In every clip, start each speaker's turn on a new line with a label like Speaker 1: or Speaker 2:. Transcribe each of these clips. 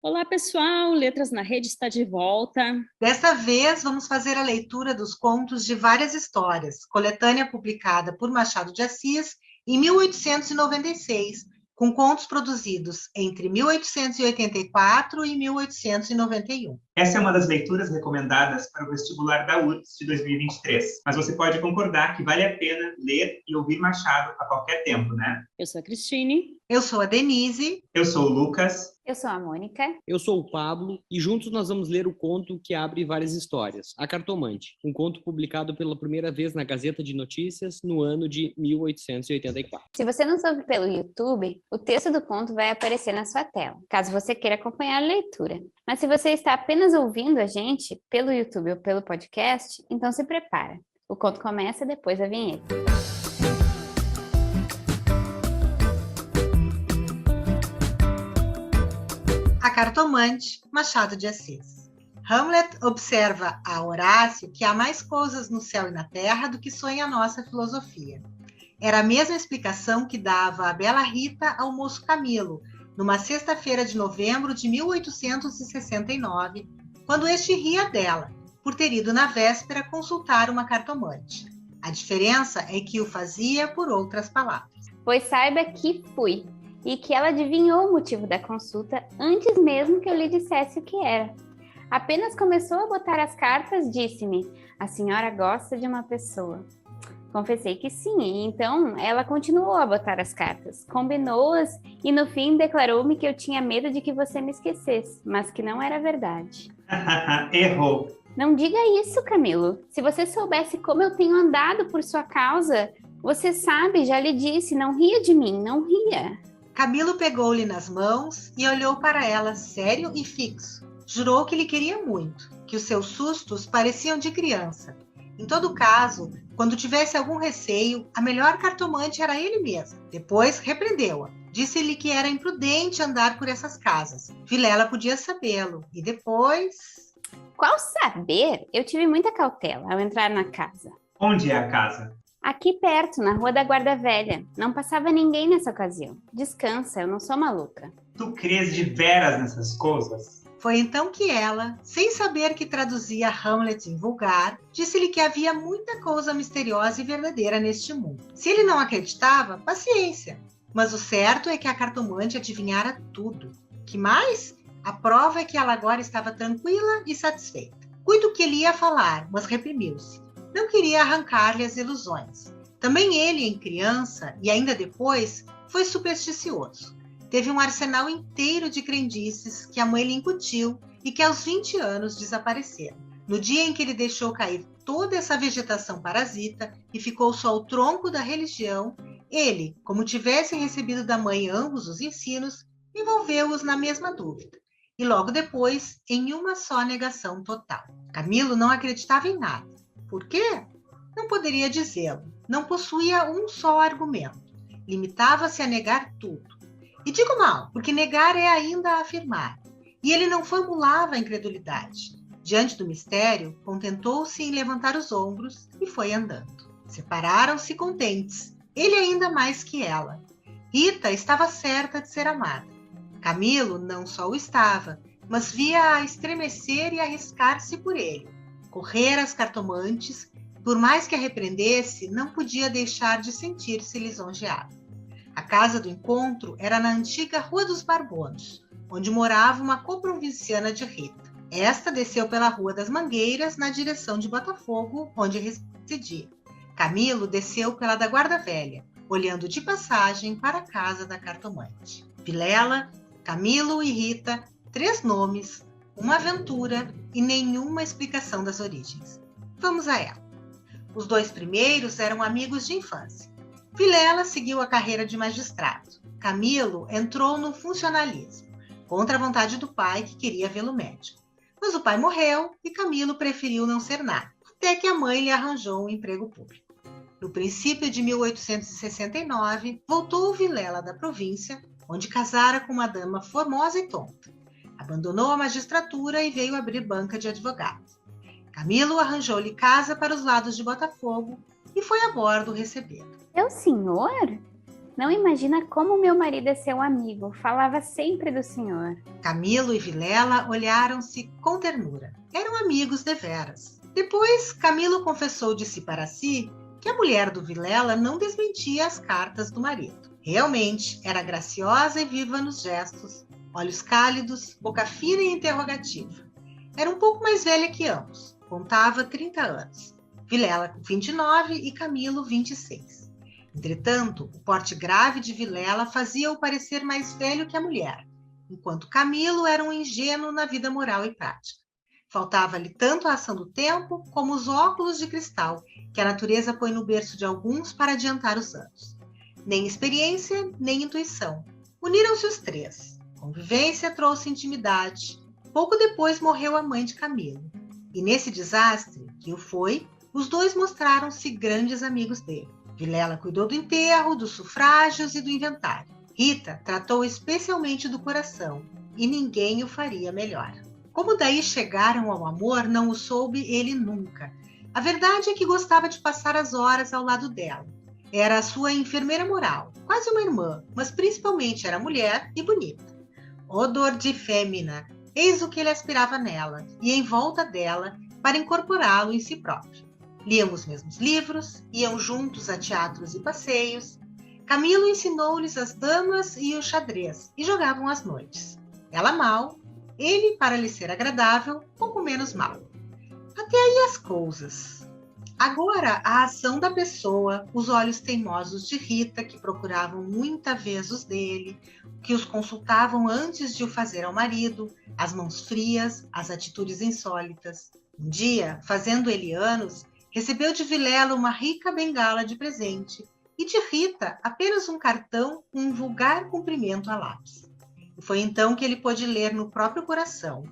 Speaker 1: Olá, pessoal! Letras na Rede está de volta.
Speaker 2: Dessa vez, vamos fazer a leitura dos contos de várias histórias, coletânea publicada por Machado de Assis em 1896, com contos produzidos entre 1884 e 1891.
Speaker 3: Essa é uma das leituras recomendadas para o vestibular da URGS de 2023, mas você pode concordar que vale a pena ler e ouvir Machado a qualquer tempo, né?
Speaker 1: Eu sou a Cristine.
Speaker 2: Eu sou a Denise.
Speaker 3: Eu sou o Lucas.
Speaker 4: Eu sou a Mônica.
Speaker 5: Eu sou o Pablo e juntos nós vamos ler o conto que abre várias histórias, A Cartomante, um conto publicado pela primeira vez na Gazeta de Notícias no ano de 1884.
Speaker 4: Se você nos ouve pelo YouTube, o texto do conto vai aparecer na sua tela, caso você queira acompanhar a leitura. Mas se você está apenas ouvindo a gente pelo YouTube ou pelo podcast, então se prepara. O conto começa depois da vinheta.
Speaker 2: A Cartomante, Machado de Assis. Hamlet observa a Horácio que há mais coisas no céu e na terra do que sonha a nossa filosofia. Era a mesma explicação que dava a bela Rita ao moço Camilo, numa sexta-feira de novembro de 1869, quando este ria dela, por ter ido na véspera consultar uma cartomante. A diferença é que o fazia por outras palavras.
Speaker 4: Pois saiba que fui, e que ela adivinhou o motivo da consulta antes mesmo que eu lhe dissesse o que era. Apenas começou a botar as cartas, disse-me: a senhora gosta de uma pessoa. Confessei que sim, e então ela continuou a botar as cartas, combinou-as e no fim declarou-me que eu tinha medo de que você me esquecesse, mas que não era verdade.
Speaker 3: Errou.
Speaker 4: Não diga isso, Camilo. Se você soubesse como eu tenho andado por sua causa, você sabe, já lhe disse, não ria de mim, não ria.
Speaker 2: Camilo pegou-lhe nas mãos e olhou para ela sério e fixo. Jurou que lhe queria muito, que os seus sustos pareciam de criança. Em todo caso, quando tivesse algum receio, a melhor cartomante era ele mesmo. Depois repreendeu-a. Disse-lhe que era imprudente andar por essas casas. Vilela podia sabê-lo. E depois...
Speaker 4: Qual saber? Eu tive muita cautela ao entrar na casa.
Speaker 3: Onde é a casa?
Speaker 4: Aqui perto, na Rua da Guarda Velha. Não passava ninguém nessa ocasião. Descansa, eu não sou maluca.
Speaker 3: Tu crês de veras nessas coisas?
Speaker 2: Foi então que ela, sem saber que traduzia Hamlet em vulgar, disse-lhe que havia muita coisa misteriosa e verdadeira neste mundo. Se ele não acreditava, paciência. Mas o certo é que a cartomante adivinhara tudo. Que mais? A prova é que ela agora estava tranquila e satisfeita. Cuido que ele ia falar, mas reprimiu-se. Não queria arrancar-lhe as ilusões. Também ele, em criança, e ainda depois, foi supersticioso. Teve um arsenal inteiro de crendices que a mãe lhe incutiu e que aos 20 anos desapareceram. No dia em que ele deixou cair toda essa vegetação parasita e ficou só o tronco da religião, ele, como tivesse recebido da mãe ambos os ensinos, envolveu-os na mesma dúvida. E logo depois, em uma só negação total. Camilo não acreditava em nada. Por quê? Não poderia dizê-lo. Não possuía um só argumento. Limitava-se a negar tudo. E digo mal, porque negar é ainda afirmar. E ele não formulava a incredulidade. Diante do mistério, contentou-se em levantar os ombros e foi andando. Separaram-se contentes, ele ainda mais que ela. Rita estava certa de ser amada. Camilo não só o estava, mas via-a estremecer e arriscar-se por ele. Correr às cartomantes, por mais que a repreendesse, não podia deixar de sentir-se lisonjeado. A casa do encontro era na antiga Rua dos Barbonos, onde morava uma coprovinciana de Rita. Esta desceu pela Rua das Mangueiras, na direção de Botafogo, onde residia. Camilo desceu pela da Guarda Velha, olhando de passagem para a casa da cartomante. Vilela, Camilo e Rita, 3 nomes, uma aventura e nenhuma explicação das origens. Vamos a ela. Os 2 primeiros eram amigos de infância. Vilela seguiu a carreira de magistrado. Camilo entrou no funcionalismo, contra a vontade do pai, que queria vê-lo médico. Mas o pai morreu e Camilo preferiu não ser nada, até que a mãe lhe arranjou um emprego público. No princípio de 1869, voltou Vilela da província, onde casara com uma dama formosa e tonta. Abandonou a magistratura e veio abrir banca de advogado. Camilo arranjou-lhe casa para os lados de Botafogo e foi a bordo recebê-lo.
Speaker 4: É o senhor? Não imagina como meu marido é seu amigo. Falava sempre do senhor.
Speaker 2: Camilo e Vilela olharam-se com ternura. Eram amigos deveras. Depois, Camilo confessou de si para si que a mulher do Vilela não desmentia as cartas do marido. Realmente, era graciosa e viva nos gestos, olhos cálidos, boca fina e interrogativa. Era um pouco mais velha que ambos. Contava 30 anos. Vilela com 29 e Camilo 26. Entretanto, o porte grave de Vilela fazia-o parecer mais velho que a mulher, enquanto Camilo era um ingênuo na vida moral e prática. Faltava-lhe tanto a ação do tempo como os óculos de cristal que a natureza põe no berço de alguns para adiantar os anos. Nem experiência, nem intuição. Uniram-se os três. Convivência trouxe intimidade. Pouco depois morreu a mãe de Camilo. E nesse desastre, que o foi, os dois mostraram-se grandes amigos dele. Vilela cuidou do enterro, dos sufrágios e do inventário. Rita tratou especialmente do coração, e ninguém o faria melhor. Como daí chegaram ao amor, não o soube ele nunca. A verdade é que gostava de passar as horas ao lado dela. Era a sua enfermeira moral, quase uma irmã, mas principalmente era mulher e bonita. Odor de fêmina, eis o que ele aspirava nela, e em volta dela, para incorporá-lo em si próprio. Liam os mesmos livros, iam juntos a teatros e passeios. Camilo ensinou-lhes as damas e o xadrez, e jogavam às noites. Ela mal, ele, para lhe ser agradável, pouco menos mal. Até aí as coisas. Agora, a ação da pessoa, os olhos teimosos de Rita, que procuravam muita vez os dele, que os consultavam antes de o fazer ao marido, as mãos frias, as atitudes insólitas. Um dia, fazendo ele anos, recebeu de Vilela uma rica bengala de presente e de Rita apenas um cartão com um vulgar cumprimento a lápis. E foi então que ele pôde ler no próprio coração.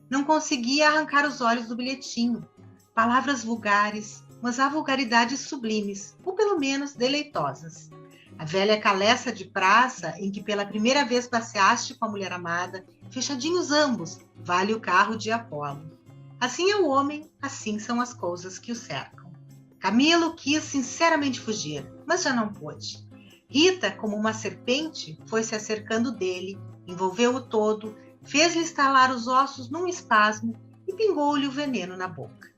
Speaker 2: Não conseguia arrancar os olhos do bilhetinho. Palavras vulgares, mas há vulgaridades sublimes, ou pelo menos deleitosas. A velha caleça de praça em que pela primeira vez passeaste com a mulher amada, fechadinhos ambos, vale o carro de Apolo. Assim é o homem, assim são as coisas que o cercam. Camilo quis sinceramente fugir, mas já não pôde. Rita, como uma serpente, foi se acercando dele, envolveu-o todo, fez-lhe estalar os ossos num espasmo e pingou-lhe o veneno na boca.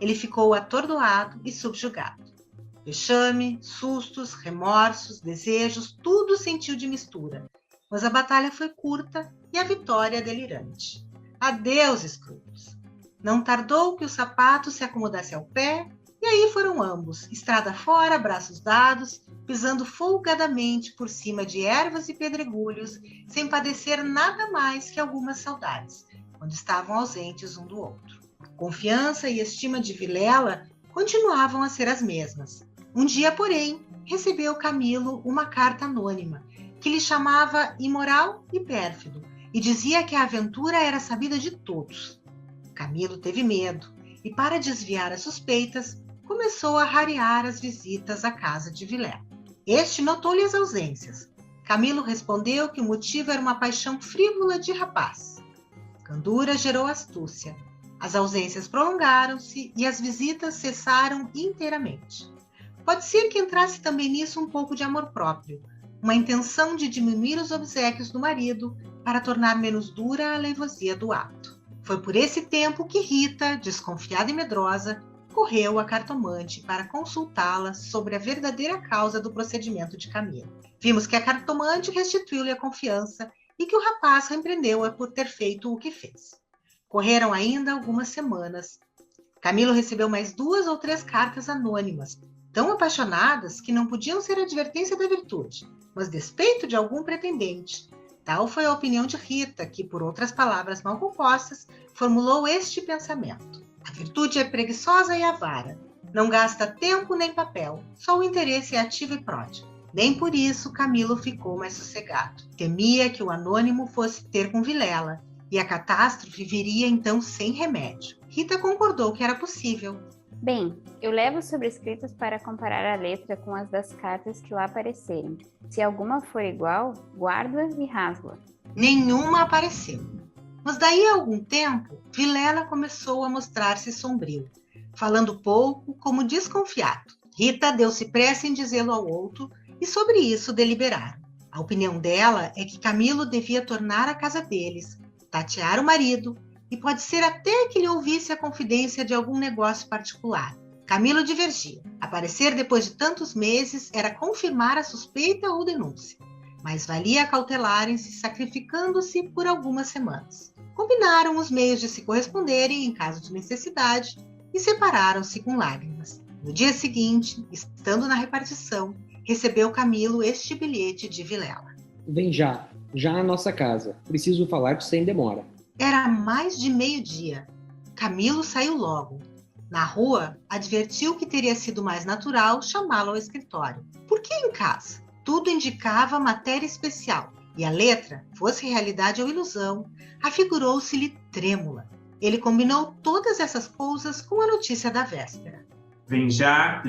Speaker 2: Ele ficou atordoado e subjugado. Vexame, sustos, remorsos, desejos, tudo sentiu de mistura. Mas a batalha foi curta e a vitória delirante. Adeus, escrúpulos! Não tardou que o sapato se acomodasse ao pé, e aí foram ambos, estrada fora, braços dados, pisando folgadamente por cima de ervas e pedregulhos, sem padecer nada mais que algumas saudades, quando estavam ausentes um do outro. A confiança e estima de Vilela continuavam a ser as mesmas. Um dia, porém, recebeu Camilo uma carta anônima, que lhe chamava imoral e pérfido, e dizia que a aventura era sabida de todos. Camilo teve medo e, para desviar as suspeitas, começou a rarear as visitas à casa de Vilela. Este notou-lhe as ausências. Camilo respondeu que o motivo era uma paixão frívola de rapaz. Candura gerou astúcia. As ausências prolongaram-se e as visitas cessaram inteiramente. Pode ser que entrasse também nisso um pouco de amor próprio, uma intenção de diminuir os obséquios do marido para tornar menos dura a leivosia do ato. Foi por esse tempo que Rita, desconfiada e medrosa, correu à cartomante para consultá-la sobre a verdadeira causa do procedimento de Camilo. Vimos que a cartomante restituiu-lhe a confiança e que o rapaz repreendeu-a por ter feito o que fez. Correram ainda algumas semanas. Camilo recebeu mais 2 ou 3 cartas anônimas, tão apaixonadas que não podiam ser advertência da virtude, mas despeito de algum pretendente. Tal foi a opinião de Rita, que, por outras palavras mal compostas, formulou este pensamento. A virtude é preguiçosa e avara. Não gasta tempo nem papel, só o interesse é ativo e pródigo. Nem por isso Camilo ficou mais sossegado. Temia que o anônimo fosse ter com Vilela, e a catástrofe viria então sem remédio. Rita concordou que era possível.
Speaker 4: Bem, eu levo os sobrescritos para comparar a letra com as das cartas que lá aparecerem. Se alguma for igual, guarda e rasga.
Speaker 2: Nenhuma apareceu. Mas daí a algum tempo, Vilela começou a mostrar-se sombrio, falando pouco, como desconfiado. Rita deu-se pressa em dizê-lo ao outro, e sobre isso deliberaram. A opinião dela é que Camilo devia tornar a casa deles, tatear o marido e pode ser até que lhe ouvisse a confidência de algum negócio particular. Camilo divergia. Aparecer depois de tantos meses era confirmar a suspeita ou denúncia, mas valia acautelarem-se, sacrificando-se por algumas semanas. Combinaram os meios de se corresponderem em caso de necessidade e separaram-se com lágrimas. No dia seguinte, estando na repartição, recebeu Camilo este bilhete de Vilela.
Speaker 5: Vem já à nossa casa. Preciso falar-te sem demora.
Speaker 2: Era mais de meio-dia. Camilo saiu logo. Na rua, advertiu que teria sido mais natural chamá-lo ao escritório. Por que em casa? Tudo indicava matéria especial, e a letra, fosse realidade ou ilusão, afigurou-se-lhe trêmula. Ele combinou todas essas coisas com a notícia da véspera.
Speaker 3: Vem já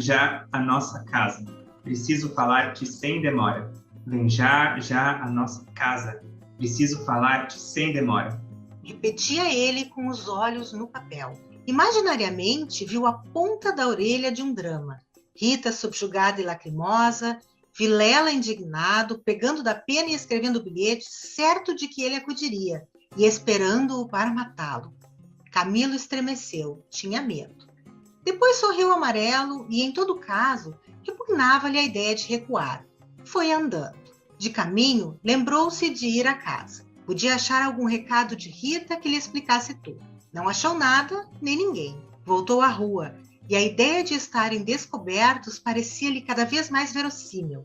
Speaker 3: à nossa casa. Preciso falar-te sem demora. Vem já à nossa casa. Preciso falar-te sem demora.
Speaker 2: Repetia ele com os olhos no papel. Imaginariamente viu a ponta da orelha de um drama. Rita subjugada e lacrimosa, Vilela indignado, pegando da pena e escrevendo o bilhete, certo de que ele acudiria, e esperando-o para matá-lo. Camilo estremeceu, tinha medo. Depois sorriu amarelo e, em todo caso, repugnava-lhe a ideia de recuar. Foi andando. De caminho, lembrou-se de ir à casa. Podia achar algum recado de Rita que lhe explicasse tudo. Não achou nada, nem ninguém. Voltou à rua, e a ideia de estarem descobertos parecia-lhe cada vez mais verossímil.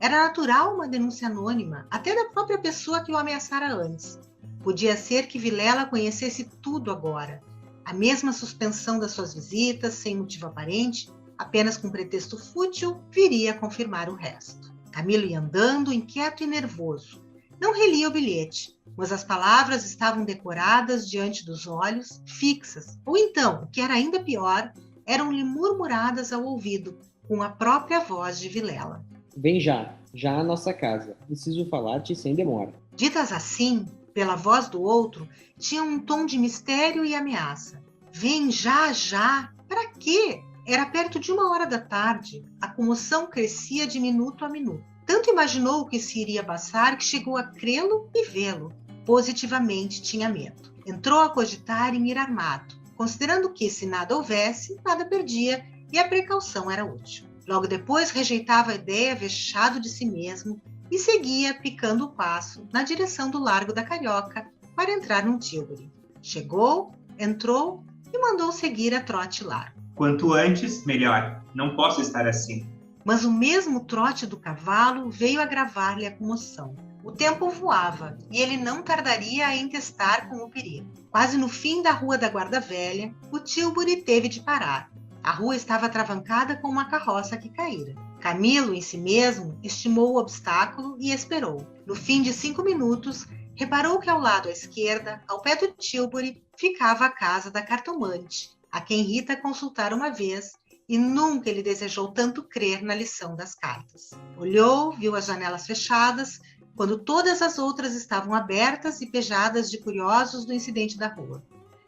Speaker 2: Era natural uma denúncia anônima, até da própria pessoa que o ameaçara antes. Podia ser que Vilela conhecesse tudo agora. A mesma suspensão das suas visitas, sem motivo aparente, apenas com pretexto fútil, viria a confirmar o resto. Camilo ia andando, inquieto e nervoso. Não relia o bilhete, mas as palavras estavam decoradas diante dos olhos, fixas, ou então, o que era ainda pior, eram-lhe murmuradas ao ouvido, com a própria voz de Vilela.
Speaker 5: Vem já à nossa casa. Preciso falar-te sem demora.
Speaker 2: Ditas assim, pela voz do outro, tinham um tom de mistério e ameaça. Vem já? Para quê? Era perto de 1 hora da tarde. A comoção crescia de minuto a minuto. Tanto imaginou o que se iria passar que chegou a crê-lo e vê-lo. Positivamente tinha medo. Entrou a cogitar em ir armado, considerando que, se nada houvesse, nada perdia e a precaução era útil. Logo depois rejeitava a ideia, vexado de si mesmo, e seguia, picando o passo, na direção do Largo da Carioca, para entrar num Tilbury. Chegou, entrou e mandou seguir a trote largo.
Speaker 3: Quanto antes, melhor. Não posso estar assim.
Speaker 2: Mas o mesmo trote do cavalo veio agravar-lhe a comoção. O tempo voava e ele não tardaria a entestar com o perigo. Quase no fim da Rua da Guarda Velha, o Tilbury teve de parar. A rua estava atravancada com uma carroça que caíra. Camilo, em si mesmo, estimou o obstáculo e esperou. No fim de 5 minutos, reparou que ao lado à esquerda, ao pé do Tilbury, ficava a casa da cartomante, a quem Rita consultara uma vez, e nunca ele desejou tanto crer na lição das cartas. Olhou, viu as janelas fechadas, quando todas as outras estavam abertas e pejadas de curiosos do incidente da rua.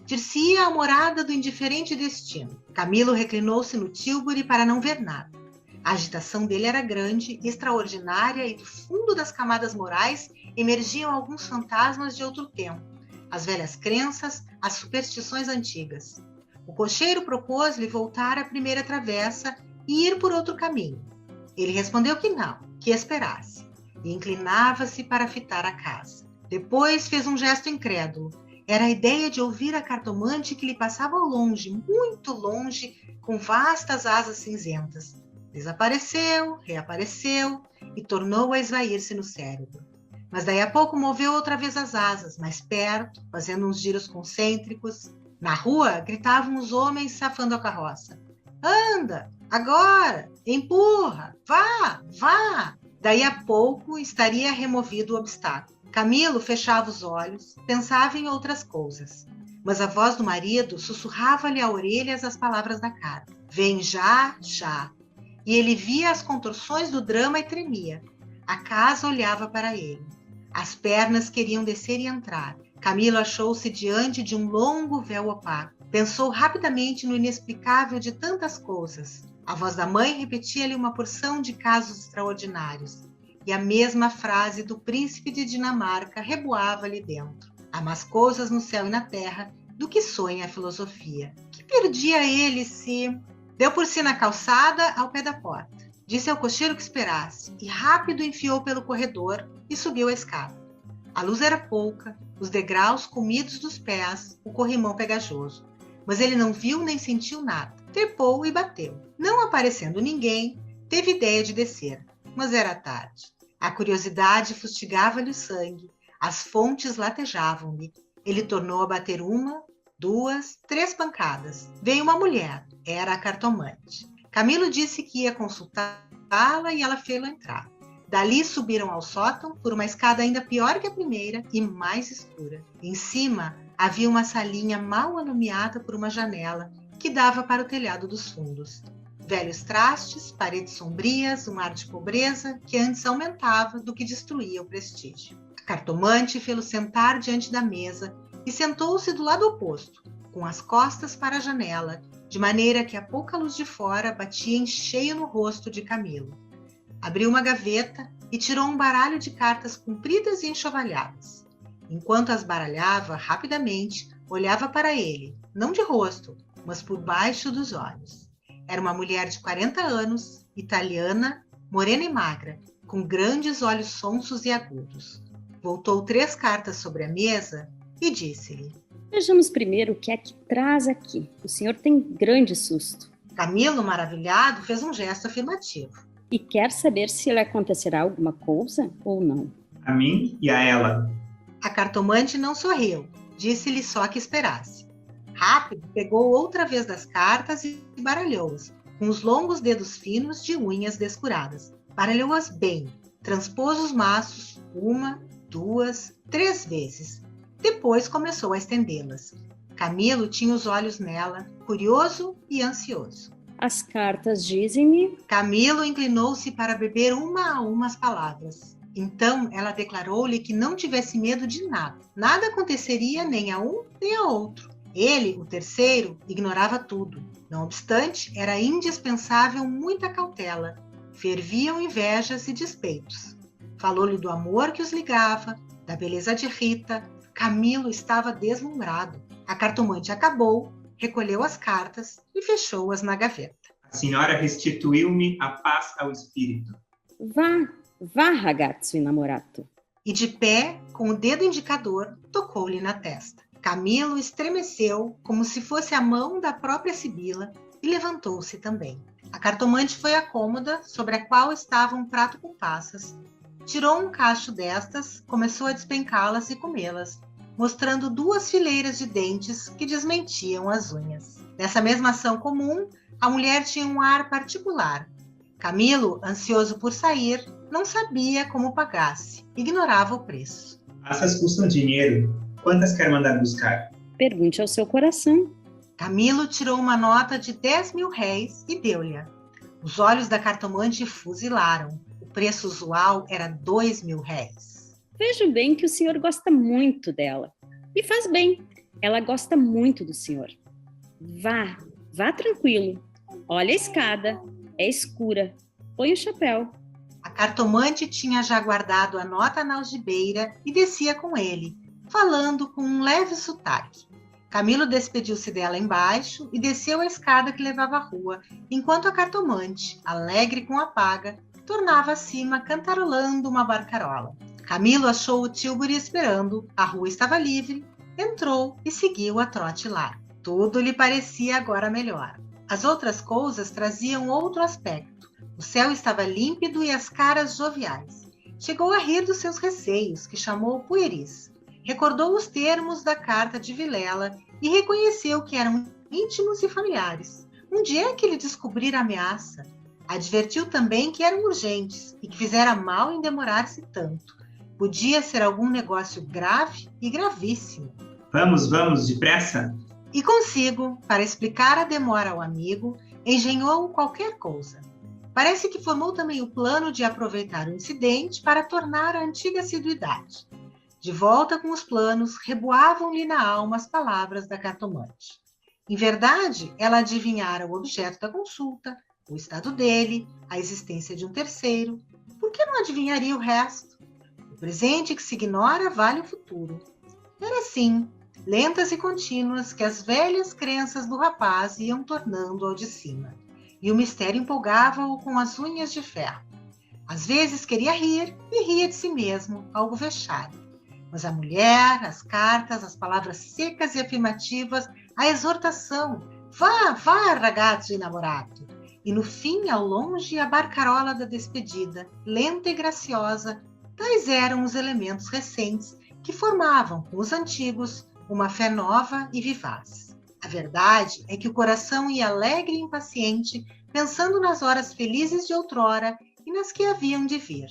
Speaker 2: Dir-se-ia a morada do indiferente destino. Camilo reclinou-se no Tilbury para não ver nada. A agitação dele era grande, extraordinária, e do fundo das camadas morais emergiam alguns fantasmas de outro tempo, as velhas crenças, as superstições antigas. O cocheiro propôs-lhe voltar à primeira travessa e ir por outro caminho. Ele respondeu que não, que esperasse, e inclinava-se para fitar a casa. Depois fez um gesto incrédulo. Era a ideia de ouvir a cartomante que lhe passava ao longe, muito longe, com vastas asas cinzentas. Desapareceu, reapareceu e tornou a esvair-se no cérebro. Mas daí a pouco moveu outra vez as asas, mais perto, fazendo uns giros concêntricos. Na rua, gritavam os homens safando a carroça. Anda, agora, empurra, vá. Daí a pouco estaria removido o obstáculo. Camilo fechava os olhos, pensava em outras coisas. Mas a voz do marido sussurrava-lhe a orelhas as palavras da carta. Vem já. E ele via as contorções do drama e tremia. A casa olhava para ele. As pernas queriam descer e entrar. Camilo achou-se diante de um longo véu opaco. Pensou rapidamente no inexplicável de tantas coisas. A voz da mãe repetia-lhe uma porção de casos extraordinários, e a mesma frase do príncipe de Dinamarca reboava-lhe dentro. Há mais coisas no céu e na terra do que sonha a filosofia. Que perdia ele se... Deu por si na calçada ao pé da porta. Disse ao cocheiro que esperasse, e rápido enfiou pelo corredor e subiu a escada. A luz era pouca, os degraus comidos dos pés, o corrimão pegajoso. Mas ele não viu nem sentiu nada. Trepou e bateu. Não aparecendo ninguém, teve ideia de descer, mas era tarde. A curiosidade fustigava-lhe o sangue, as fontes latejavam-lhe. Ele tornou a bater 1, 2, 3 pancadas. Veio uma mulher, era a cartomante. Camilo disse que ia consultá-la e ela fê-lo entrar. Dali subiram ao sótão por uma escada ainda pior que a primeira e mais escura. Em cima havia uma salinha mal alumiada por uma janela que dava para o telhado dos fundos. Velhos trastes, paredes sombrias, um ar de pobreza que antes aumentava do que destruía o prestígio. A cartomante fê-lo sentar diante da mesa e sentou-se do lado oposto, com as costas para a janela, de maneira que a pouca luz de fora batia em cheio no rosto de Camilo. Abriu uma gaveta e tirou um baralho de cartas compridas e enxovalhadas. Enquanto as baralhava, rapidamente, olhava para ele, não de rosto, mas por baixo dos olhos. Era uma mulher de 40 anos, italiana, morena e magra, com grandes olhos sonsos e agudos. Voltou 3 cartas sobre a mesa e disse-lhe:
Speaker 1: Vejamos primeiro o que é que traz aqui. O senhor tem grande susto.
Speaker 2: Camilo, maravilhado, fez um gesto afirmativo.
Speaker 1: E quer saber se lhe acontecerá alguma coisa ou não.
Speaker 3: A mim e a ela.
Speaker 2: A cartomante não sorriu, disse-lhe só que esperasse. Rápido, pegou outra vez das cartas e baralhou-as, com os longos dedos finos de unhas descuradas. Baralhou-as bem, transpôs os maços 1, 2, 3 vezes. Depois começou a estendê-las. Camilo tinha os olhos nela, curioso e ansioso.
Speaker 1: As cartas dizem-me...
Speaker 2: Camilo inclinou-se para beber uma a uma as palavras. Então ela declarou-lhe que não tivesse medo de nada. Nada aconteceria nem a um nem a outro. Ele, o terceiro, ignorava tudo. Não obstante, era indispensável muita cautela. Ferviam invejas e despeitos. Falou-lhe do amor que os ligava, da beleza de Rita. Camilo estava deslumbrado. A cartomante acabou, recolheu as cartas e fechou-as na gaveta.
Speaker 3: A senhora restituiu-me a paz ao espírito.
Speaker 1: Vá, ragazzo innamorato.
Speaker 2: E de pé, com o dedo indicador, tocou-lhe na testa. Camilo estremeceu, como se fosse a mão da própria Sibila, e levantou-se também. A cartomante foi à cômoda, sobre a qual estava um prato com passas. Tirou um cacho destas, começou a despencá-las e comê-las, mostrando 2 fileiras de dentes que desmentiam as unhas. Nessa mesma ação comum, a mulher tinha um ar particular. Camilo, ansioso por sair, não sabia como pagasse, ignorava o preço.
Speaker 3: Essas custam dinheiro. Quantas quer mandar buscar?
Speaker 1: Pergunte ao seu coração.
Speaker 2: Camilo tirou uma nota de 10.000 e deu-lhe. Os olhos da cartomante fuzilaram. O preço usual era 2.000.
Speaker 1: Vejo bem que o senhor gosta muito dela. E faz bem. Ela gosta muito do senhor. Vá tranquilo. Olha a escada. É escura. Põe o chapéu.
Speaker 2: A cartomante tinha já guardado a nota na algibeira e descia com ele, falando com um leve sotaque. Camilo despediu-se dela embaixo e desceu a escada que levava à rua, enquanto a cartomante, alegre com a paga, tornava acima cantarolando uma barcarola. Camilo achou o Tilbury esperando, a rua estava livre, entrou e seguiu a trote lá. Tudo lhe parecia agora melhor. As outras coisas traziam outro aspecto. O céu estava límpido e as caras joviais. Chegou a rir dos seus receios, que chamou pueris. Recordou os termos da carta de Vilela e reconheceu que eram íntimos e familiares. Onde é que ele descobrira a ameaça? Advertiu também que eram urgentes e que fizera mal em demorar-se tanto. Podia ser algum negócio grave e gravíssimo.
Speaker 3: Vamos, depressa!
Speaker 2: E consigo, para explicar a demora ao amigo, engenhou qualquer coisa. Parece que formou também o plano de aproveitar o incidente para tornar a antiga assiduidade. De volta com os planos, reboavam-lhe na alma as palavras da cartomante. Em verdade, ela adivinhara o objeto da consulta, o estado dele, a existência de um terceiro. Por que não adivinharia o resto? O presente que se ignora vale o futuro. Era assim, lentas e contínuas, que as velhas crenças do rapaz iam tornando ao de cima. E o mistério empolgava-o com as unhas de ferro. Às vezes queria rir e ria de si mesmo, algo vexado. Mas a mulher, as cartas, as palavras secas e afirmativas, a exortação, vá, vá, ragazzo innamorato. E no fim, ao longe, a barcarola da despedida, lenta e graciosa, tais eram os elementos recentes que formavam, com os antigos, uma fé nova e vivaz. A verdade é que o coração ia alegre e impaciente, pensando nas horas felizes de outrora e nas que haviam de vir.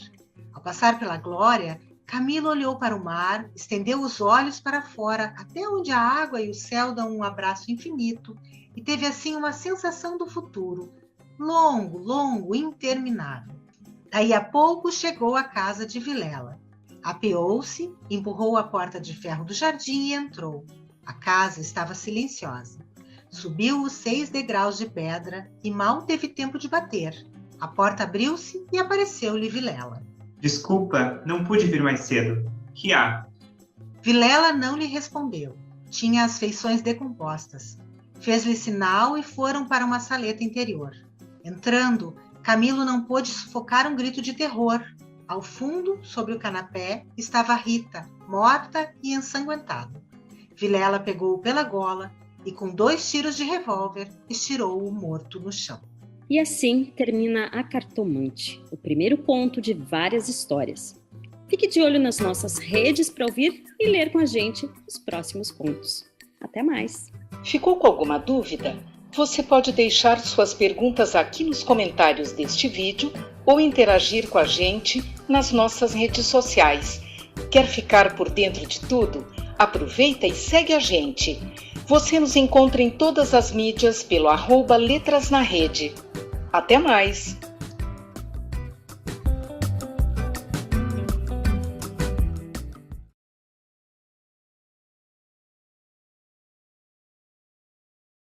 Speaker 2: Ao passar pela glória, Camilo olhou para o mar, estendeu os olhos para fora, até onde a água e o céu dão um abraço infinito, e teve assim uma sensação do futuro, longo, longo, interminável. Daí a pouco chegou à casa de Vilela. Apeou-se, empurrou a porta de ferro do jardim e entrou. A casa estava silenciosa. Subiu os 6 degraus de pedra e mal teve tempo de bater. A porta abriu-se e apareceu-lhe Vilela.
Speaker 3: Desculpa, não pude vir mais cedo. Que há?
Speaker 2: Vilela não lhe respondeu. Tinha as feições decompostas. Fez-lhe sinal e foram para uma saleta interior. Entrando, Camilo não pôde sufocar um grito de terror. Ao fundo, sobre o canapé, estava Rita, morta e ensanguentada. Vilela pegou-o pela gola e, com 2 tiros de revólver, estirou-o morto no chão.
Speaker 1: E assim termina A Cartomante, o primeiro conto de várias histórias. Fique de olho nas nossas redes para ouvir e ler com a gente os próximos contos. Até mais!
Speaker 6: Ficou com alguma dúvida? Você pode deixar suas perguntas aqui nos comentários deste vídeo ou interagir com a gente nas nossas redes sociais. Quer ficar por dentro de tudo? Aproveita e segue a gente. Você nos encontra em todas as mídias pelo @letrasnarede. Até mais!